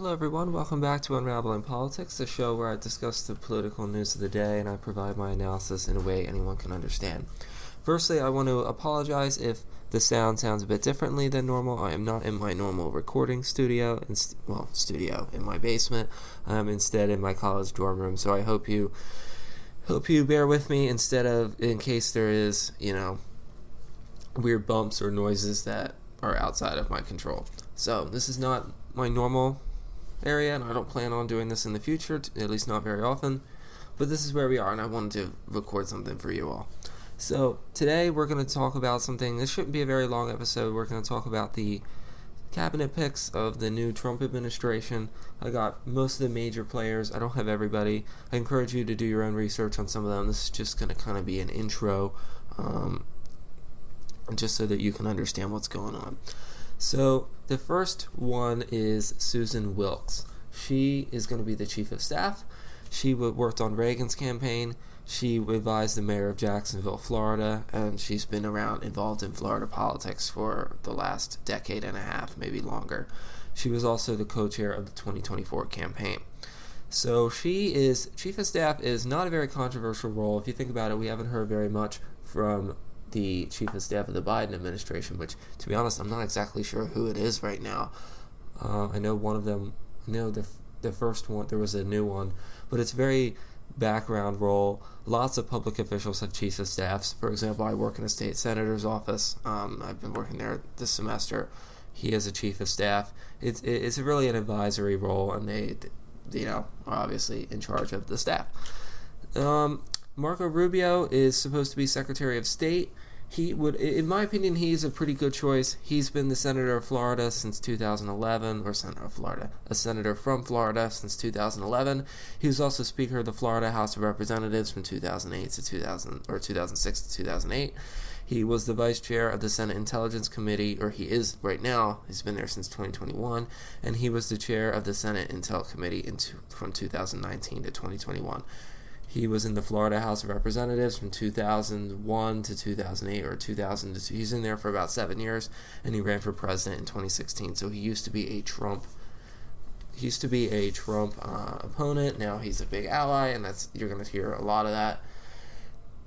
Hello, everyone. Welcome back to Unraveling Politics, the show where I discuss the political news of the day and I provide my analysis in a way anyone can understand. Firstly, I want to apologize if the sounds a bit differently than normal. I am not in my normal recording studio, in my basement. I'm instead in my college dorm room, so I hope you bear with me in case there is, weird bumps or noises that are outside of my control. So, this is not my normal area, and I don't plan on doing this in the future, at least not very often, but this is where we are, and I wanted to record something for you all. So today we're going to talk about something. This shouldn't be a very long episode. We're going to talk about the cabinet picks of the new Trump administration. I got most of the major players. I don't have everybody. I encourage you to do your own research on some of them. This is just going to kind of be an intro, just so that you can understand what's going on. So the first one is Susan Wilkes. She is going to be the chief of staff. She worked on Reagan's campaign. She advised the mayor of Jacksonville, Florida, and she's been involved in Florida politics for the last decade and a half, maybe longer. She was also the co-chair of the 2024 campaign. So she is chief of staff is not a very controversial role. If you think about it, we haven't heard very much from the chief of staff of the Biden administration, which, to be honest, I'm not exactly sure who it is right now. I know one of them. I know the first one, there was a new one, but it's very background role. Lots of public officials have chiefs of staffs. For example, I work in a state senator's office. I've been working there this semester. He is a chief of staff. It's really an advisory role, and they, are obviously in charge of the staff. Marco Rubio is supposed to be Secretary of State. He would, in my opinion, he's a pretty good choice. He's been the senator of Florida since 2011, or a senator from Florida since 2011. He was also Speaker of the Florida House of Representatives from 2006 to 2008. He was the Vice Chair of the Senate Intelligence Committee, or he is right now. He's been there since 2021, and he was the Chair of the Senate Intel Committee from 2019 to 2021. He was in the Florida House of Representatives from 2001 to 2008, or 2000 to he's in there for about 7 years, and he ran for president in 2016. So he used to be a Trump opponent. Now he's a big ally, and you're going to hear a lot of that.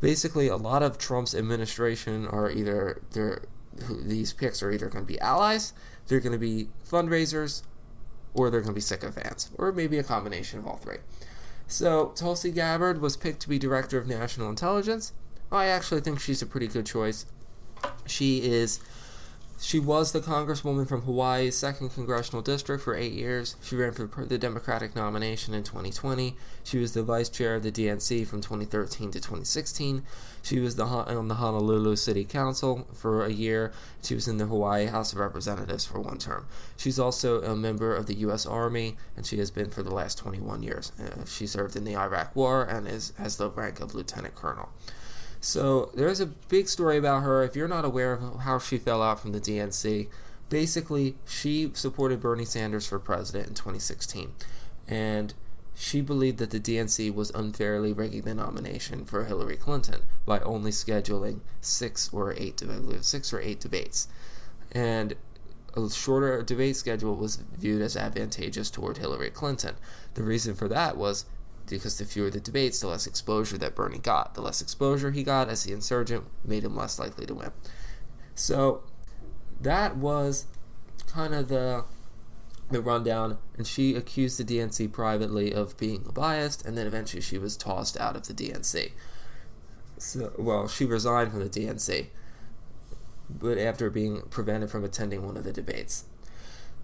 Basically, a lot of Trump's administration these picks are either going to be allies, they're going to be fundraisers, or they're going to be sycophants, or maybe a combination of all three. So, Tulsi Gabbard was picked to be Director of National Intelligence. I actually think she's a pretty good choice. She was the Congresswoman from Hawaii's 2nd Congressional District for 8 years. She ran for the Democratic nomination in 2020. She was the Vice Chair of the DNC from 2013 to 2016. She was on the Honolulu City Council for a year. She was in the Hawaii House of Representatives for 1 term. She's also a member of the U.S. Army, and she has been for the last 21 years. She served in the Iraq War and has the rank of Lieutenant Colonel. So there's a big story about her. If you're not aware of how she fell out from the DNC, basically she supported Bernie Sanders for president in 2016, and she believed that the DNC was unfairly rigging the nomination for Hillary Clinton by only scheduling 6 or 8 debates, and a shorter debate schedule was viewed as advantageous toward Hillary Clinton. The reason for that was because the fewer the debates, the less exposure that Bernie got. The less exposure he got as the insurgent made him less likely to win. So that was kind of the rundown, and she accused the DNC privately of being biased, and then eventually she was tossed out of the DNC. She resigned from the DNC, but after being prevented from attending one of the debates.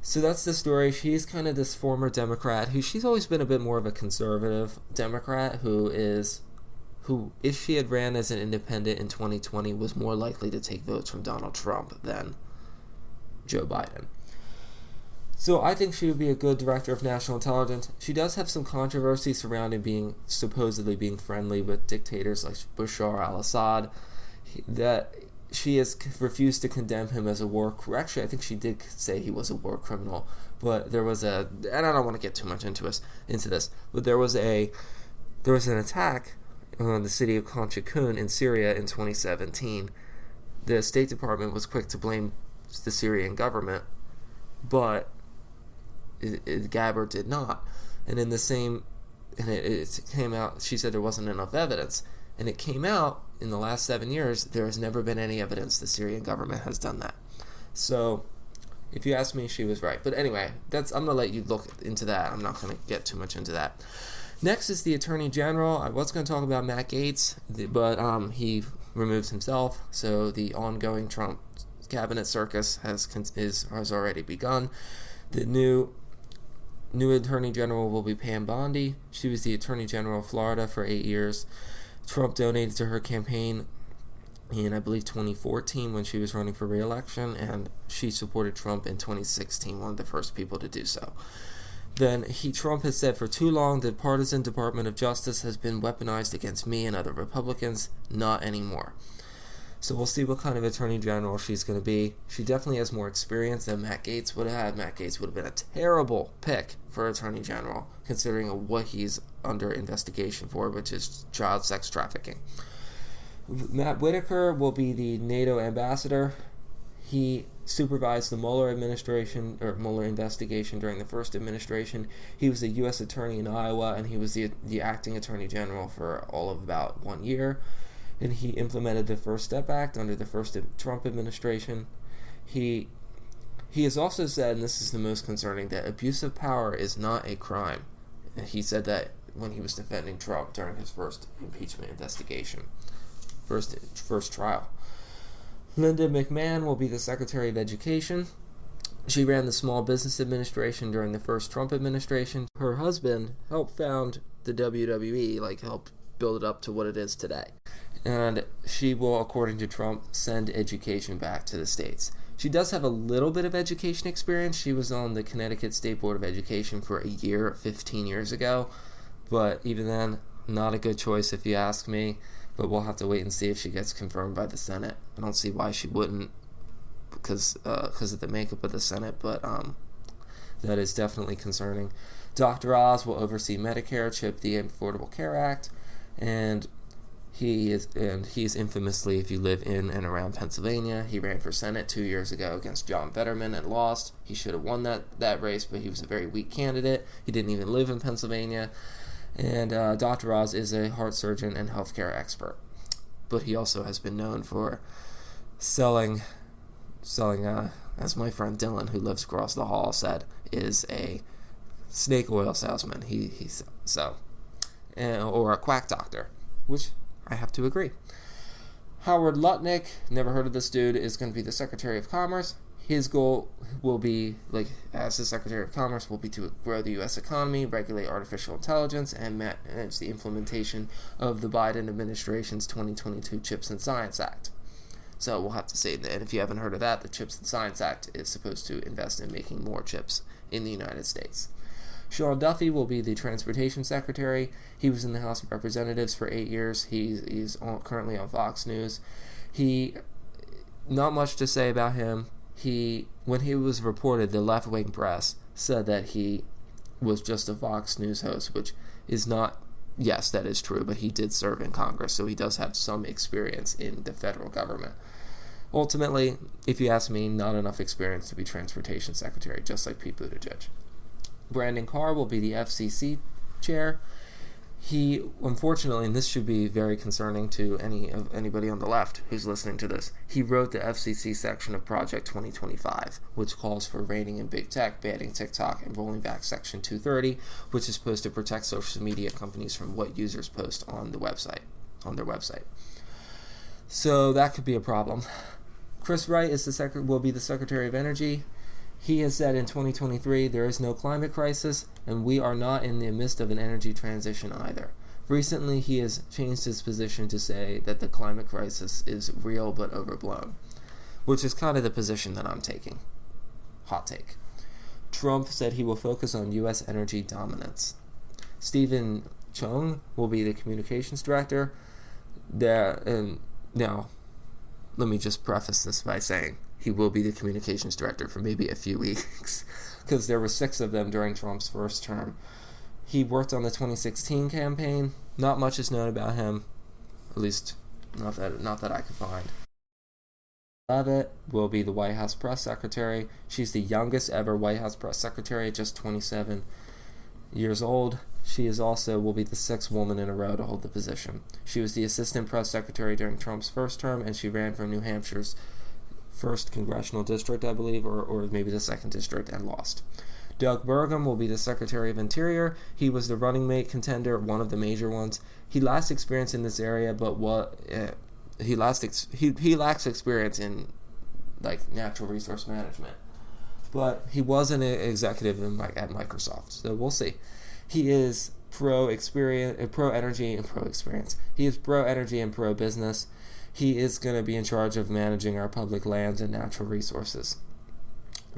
So that's the story. She's kind of this former Democrat she's always been a bit more of a conservative Democrat who, if she had ran as an independent in 2020, was more likely to take votes from Donald Trump than Joe Biden. So I think she would be a good Director of National Intelligence. She does have some controversy surrounding supposedly being friendly with dictators like Bashar al-Assad. That she has refused to condemn him as a war. Actually, I think she did say he was a war criminal, but there was and I don't want to get too much into this, but there was an attack on the city of Khan Shaykhun in Syria in 2017. The State Department was quick to blame the Syrian government, but Gabbard did not. And in the same, and it came out, she said there wasn't enough evidence. And it came out in the last 7 years, there has never been any evidence the Syrian government has done that. So, if you ask me, she was right. But anyway, I'm going to let you look into that. I'm not going to get too much into that. Next is the Attorney General. I was going to talk about Matt Gaetz, but he removes himself. So the ongoing Trump cabinet circus has already begun. The new Attorney General will be Pam Bondi. She was the Attorney General of Florida for 8 years. Trump donated to her campaign in, I believe, 2014 when she was running for re-election, and she supported Trump in 2016, one of the first people to do so. Then Trump has said, for too long, the partisan Department of Justice has been weaponized against me and other Republicans. Not anymore. So we'll see what kind of Attorney General she's going to be. She definitely has more experience than Matt Gaetz would have. Matt Gaetz would have been a terrible pick for Attorney General, considering what he's under investigation for, which is child sex trafficking. Matt Whitaker will be the NATO ambassador. He supervised the Mueller investigation during the first administration. He was a U.S. attorney in Iowa, and he was the acting attorney general for all of about 1 year. And he implemented the First Step Act under the first Trump administration. He has also said, and this is the most concerning, that abuse of power is not a crime. And he said that when he was defending Trump during his first impeachment investigation, first trial. Linda McMahon will be the Secretary of Education. She ran the Small Business Administration during the first Trump administration. Her husband helped found the WWE, helped build it up to what it is today. And she will, according to Trump, send education back to the states. She does have a little bit of education experience. She was on the Connecticut State Board of Education for a year, 15 years ago. But even then, not a good choice if you ask me. But we'll have to wait and see if she gets confirmed by the Senate. I don't see why she wouldn't, because of the makeup of the Senate, but that is definitely concerning. Dr. Oz will oversee Medicare, CHIP, the Affordable Care Act, and he's infamously, if you live in and around Pennsylvania, he ran for Senate 2 years ago against John Fetterman and lost. He should have won that race, but he was a very weak candidate. He didn't even live in Pennsylvania. And Dr. Oz is a heart surgeon and healthcare expert, but he also has been known for selling, as my friend Dylan, who lives across the hall, said, is a snake oil salesman. Or a quack doctor, which I have to agree. Howard Lutnick, never heard of this dude, is going to be the Secretary of Commerce. His goal will be, as the Secretary of Commerce, will be to grow the U.S. economy, regulate artificial intelligence, and manage the implementation of the Biden administration's 2022 CHIPS and Science Act. So we'll have to see. And if you haven't heard of that, the CHIPS and Science Act is supposed to invest in making more chips in the United States. Sean Duffy will be the Transportation Secretary. He was in the House of Representatives for 8 years. He's currently on Fox News. Not much to say about him. When he was reported, the left-wing press said that he was just a Fox News host, which is not, yes, that is true, but he did serve in Congress, so he does have some experience in the federal government. Ultimately, if you ask me, not enough experience to be Transportation Secretary, just like Pete Buttigieg. Brandon Carr will be the FCC chair. He, unfortunately, and this should be very concerning to anybody on the left who's listening to this, he wrote the FCC section of Project 2025, which calls for reining in big tech, banning TikTok, and rolling back Section 230, which is supposed to protect social media companies from what users post on their website. So that could be a problem. Chris Wright will be the Secretary of Energy. He has said in 2023 there is no climate crisis, and we are not in the midst of an energy transition either. Recently, he has changed his position to say that the climate crisis is real but overblown, which is kind of the position that I'm taking. Hot take. Trump said he will focus on U.S. energy dominance. Stephen Chung will be the communications director. Now, let me just preface this by saying he will be the communications director for maybe a few weeks, because there were 6 of them during Trump's first term. He worked on the 2016 campaign. Not much is known about him, at least not that I could find. Leavitt will be the White House press secretary. She's the youngest ever White House press secretary, just 27 years old. She is also will be the sixth woman in a row to hold the position. She was the assistant press secretary during Trump's first term, and she ran from New Hampshire's first congressional district, I believe, or maybe the second district, and lost. Doug Burgum will be the Secretary of Interior. He was the running mate contender, one of the major ones. He lacks experience in this area, but he lacks experience in like natural resource management. But he was an executive at Microsoft, so we'll see. He is pro energy and pro experience. He is pro energy and pro business. He is going to be in charge of managing our public lands and natural resources.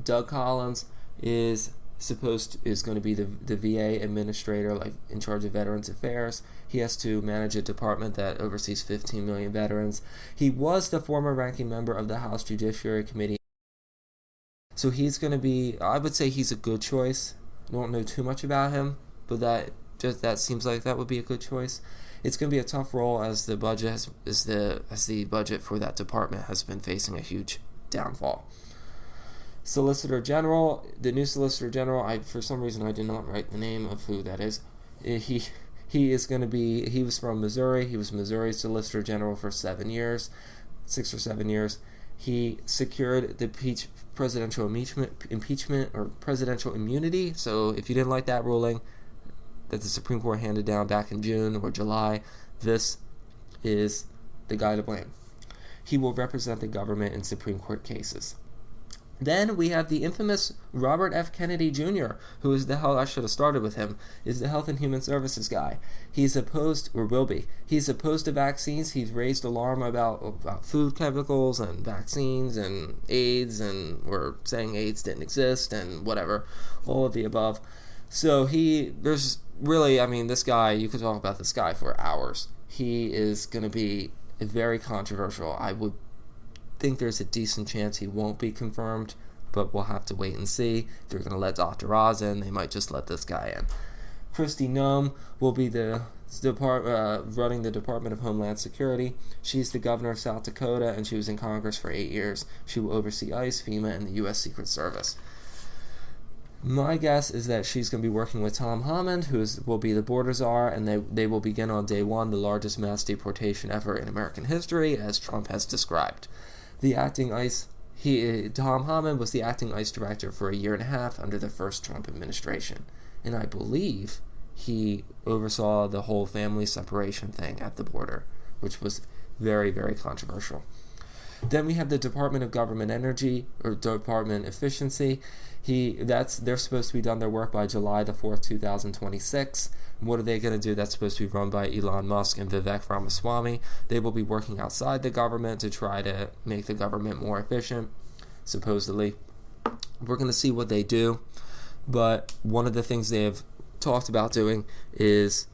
Doug Collins is going to be the VA administrator, like in charge of Veterans Affairs. He has to manage a department that oversees 15 million veterans. He was the former ranking member of the House Judiciary Committee. So he's going to be, I would say he's a good choice. I don't know too much about him, but that seems like that would be a good choice. It's going to be a tough role as the budget the budget for that department has been facing a huge downfall. Solicitor General, the new Solicitor General, for some reason I did not write the name of who that is. He is going to be, he was from Missouri. He was Missouri's Solicitor General for 6 or 7 years. He secured the presidential impeachment or presidential immunity. So if you didn't like that ruling that the Supreme Court handed down back in June or July, this is the guy to blame. He will represent the government in Supreme Court cases. Then we have the infamous Robert F. Kennedy Jr., who is I should have started with him, is the Health and Human Services guy. He's opposed, or will be, he's opposed to vaccines. He's raised alarm about food chemicals and vaccines and AIDS, and we're saying AIDS didn't exist and whatever, all of the above. So this guy, you could talk about this guy for hours. He is going to be very controversial. I would think there's a decent chance he won't be confirmed, but we'll have to wait and see. If they're going to let Dr. Oz in, they might just let this guy in. Kristi Noem will be running the Department of Homeland Security. She's the governor of South Dakota, and she was in Congress for 8 years. She will oversee ICE, FEMA, and the U.S. Secret Service. My guess is that she's going to be working with Tom Hammond, who will be the border czar, and they will begin on day one the largest mass deportation ever in American history, as Trump has described. The acting ICE, Tom Hammond was the acting ICE director for 1.5 years under the first Trump administration, and I believe he oversaw the whole family separation thing at the border, which was very, very controversial. Then we have the Department of Government Energy, or Department Efficiency. They're supposed to be done their work by July the 4th, 2026. What are they going to do? That's supposed to be run by Elon Musk and Vivek Ramaswamy. They will be working outside the government to try to make the government more efficient, supposedly. We're going to see what they do, but one of the things they have talked about doing is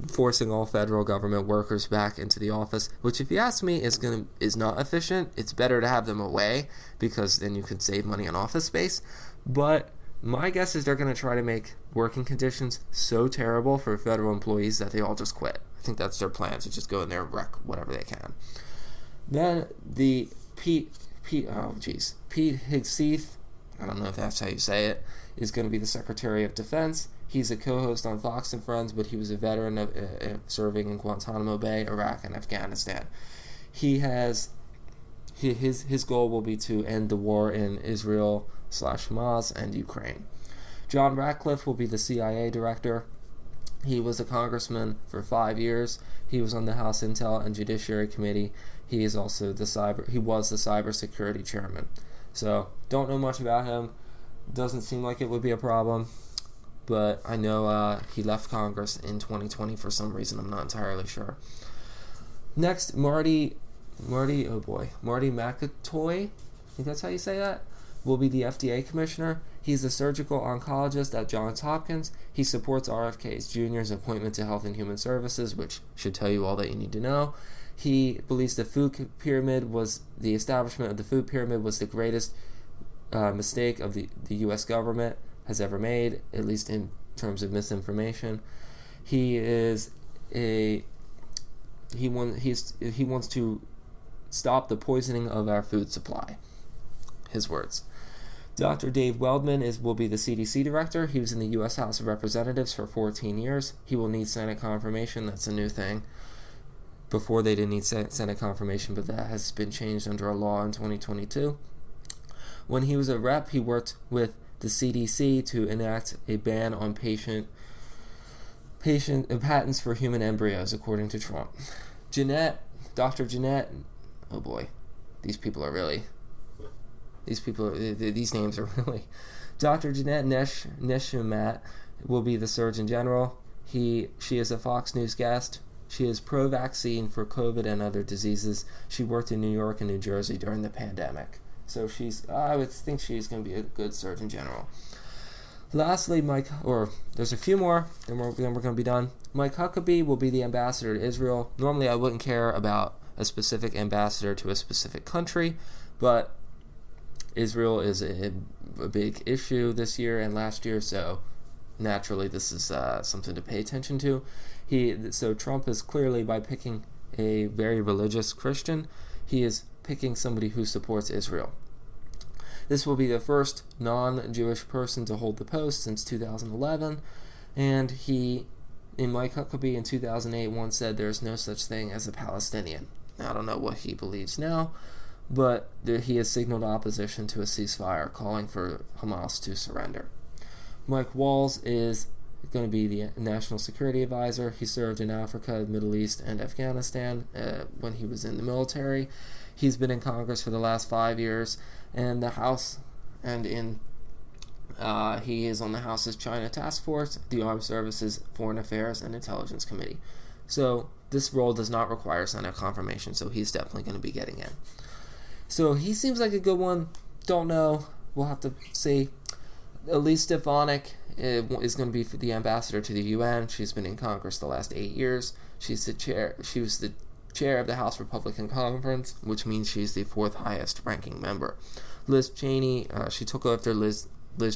forcing all federal government workers back into the office, which, if you ask me, is not efficient. It's better to have them away because then you could save money on office space. But my guess is they're going to try to make working conditions so terrible for federal employees that they all just quit. I think that's their plan, to just go in there and wreck whatever they can. Then the Pete Hegseth, I don't know if that's how you say it, is going to be the Secretary of Defense. He's a co-host on Fox and Friends, but he was a veteran of serving in Guantanamo Bay, Iraq, and Afghanistan. His goal will be to end the war in Israel/Hamas and Ukraine. John Ratcliffe will be the CIA director. He was a congressman for 5 years. He was on the House Intel and Judiciary Committee. He is also the cybersecurity chairman. So don't know much about him. Doesn't seem like it would be a problem. But I know he left Congress in 2020 for some reason. I'm not entirely sure. Next, Marty McAtoy, I think that's how you say that, will be the FDA commissioner. He's a surgical oncologist at Johns Hopkins. He supports RFK Jr.'s appointment to Health and Human Services, which should tell you all that you need to know. He believes the establishment of the food pyramid was the greatest mistake of the U.S. government has ever made, at least in terms of misinformation. He wants to stop the poisoning of our food supply. His words. Dr. Dave Wildman will be the CDC director. He was in the U.S. House of Representatives for 14 years. He will need Senate confirmation. That's a new thing. Before they didn't need Senate confirmation, but that has been changed under a law in 2022. When he was a rep, he worked with the CDC to enact a ban on patents for human embryos, according to Trump. Dr. Jeanette, oh boy, these names are really... Dr. Jeanette Neshamat will be the Surgeon General. She is a Fox News guest. She is pro-vaccine for COVID and other diseases. She worked in New York and New Jersey during the pandemic. So I would think she's going to be a good Surgeon General. Lastly, there's a few more, then we're going to be done. Mike Huckabee will be the ambassador to Israel. Normally, I wouldn't care about a specific ambassador to a specific country, but Israel is a big issue this year and last year, so naturally this is something to pay attention to. So Trump is clearly, by picking a very religious Christian, he is picking somebody who supports Israel. This will be the first non-Jewish person to hold the post since 2011, and Mike Huckabee in 2008 once said there's no such thing as a Palestinian. Now, I don't know what he believes now, but he has signaled opposition to a ceasefire, calling for Hamas to surrender. Mike Walls is going to be the National Security Advisor. He served in Africa, Middle East, and Afghanistan when he was in the military. He's been in Congress for the last 5 years, and the House, he is on the House's China Task Force, the Armed Services, Foreign Affairs, and Intelligence Committee. So this role does not require Senate confirmation, so he's definitely going to be getting in. So he seems like a good one. Don't know. We'll have to see. Elise Stefanik is going to be the ambassador to the UN. She's been in Congress the last 8 years. She was the chair of the House Republican Conference, which means she's the 4th highest ranking member. Liz Cheney, she took after Liz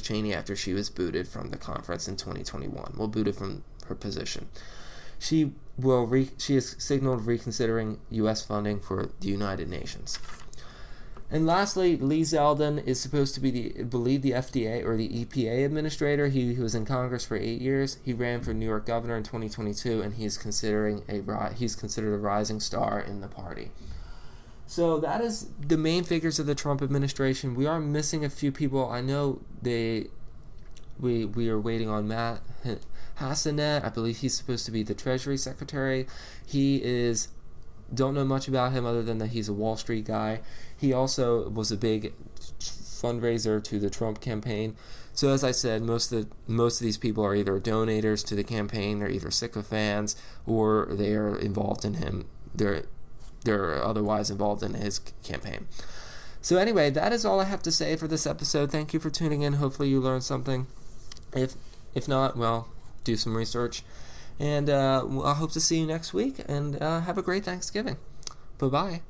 Cheney after she was booted from the conference in 2021. Booted from her position. She has signaled reconsidering U.S. funding for the United Nations. And lastly, Lee Zeldin is supposed to be the FDA or the EPA administrator. He was in Congress for 8 years. He ran for New York governor in 2022, and he's considered a rising star in the party. So that is the main figures of the Trump administration. We are missing a few people. I know we are waiting on Matt Hassanet. I believe he's supposed to be the Treasury Secretary. Don't know much about him other than that he's a Wall Street guy. He also was a big fundraiser to the Trump campaign. So as I said, most of these people are either donators to the campaign, they're either sycophants, or they are involved in him. They're otherwise involved in his campaign. So anyway, that is all I have to say for this episode. Thank you for tuning in. Hopefully you learned something. If not, well, do some research. And I hope to see you next week, and have a great Thanksgiving. Bye-bye.